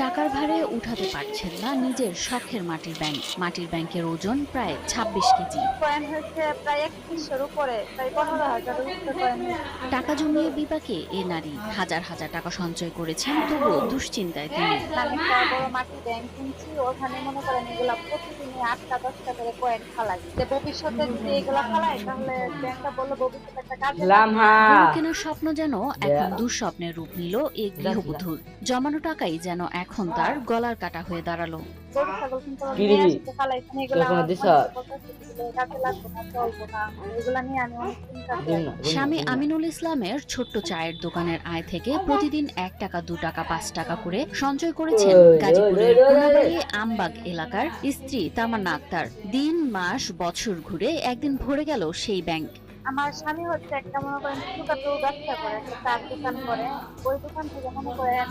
টাকার ভারে উঠাতে পারছেন না নিজের শখের মাটির ব্যাংকের ওজন প্রায় ২৬ কেজি। কয়েন হচ্ছে প্রায় ৩১০০-র উপরে, প্রায় ১৫,০০০-এর উপরে কয়েন হয়েছে। টাকা জমিয়ে বিপাকে এ নারী হাজার হাজার টাকা সঞ্চয় করেছেন, তবুও দুশ্চিন্তায় তিনি। আমি একটা বড় মাটির ব্যাংক কিনছি, ওখানে মনে করেন এগুলা প্রতিদিনই ৮টা ১০টা করে কয়েন ফালাই, যে ভবিষ্যতে যদি এগুলা ফালাই তাহলে ব্যাংকটা বললো ভবিষ্যতে একটা কাজে লাগবে। গরু কেনার স্বপ্ন যেন এখন দুঃস্বপ্নের রূপ নিল এই গৃহবধূর। জমানো টাকাই যেন এখন তার গলার কাটা হয়ে দাঁড়ালো। গরু ছাগল কিন্তু নিয়ে আসতে ফালাইছেন, এগুলা অনেকে বলতেছে যে কাজে লাগবে না, চলবো না, এগুলা নিয়ে আমি অনেক চিন্তাতে আছি। স্বামী আমিনুল ইসলামের ছোট্ট চায়ের দোকানের আয় থেকে প্রতিদিন ১ টাকা ২ টাকা ৫ টাকা করে সঞ্চয় করেছেন গাজীপুরের কোনাবাড়ি আমবাগ এলাকার স্ত্রী তামান্না আক্তার। দিন মাস বছর ঘুরে একদিন ভরে গেল সেই ব্যাংক। আমার স্বামী হচ্ছে একটা মনে করেন ছোটখাটো ব্যবসা করে, একটা চার দোকান করে। ওই দোকান থেকে মনে করেন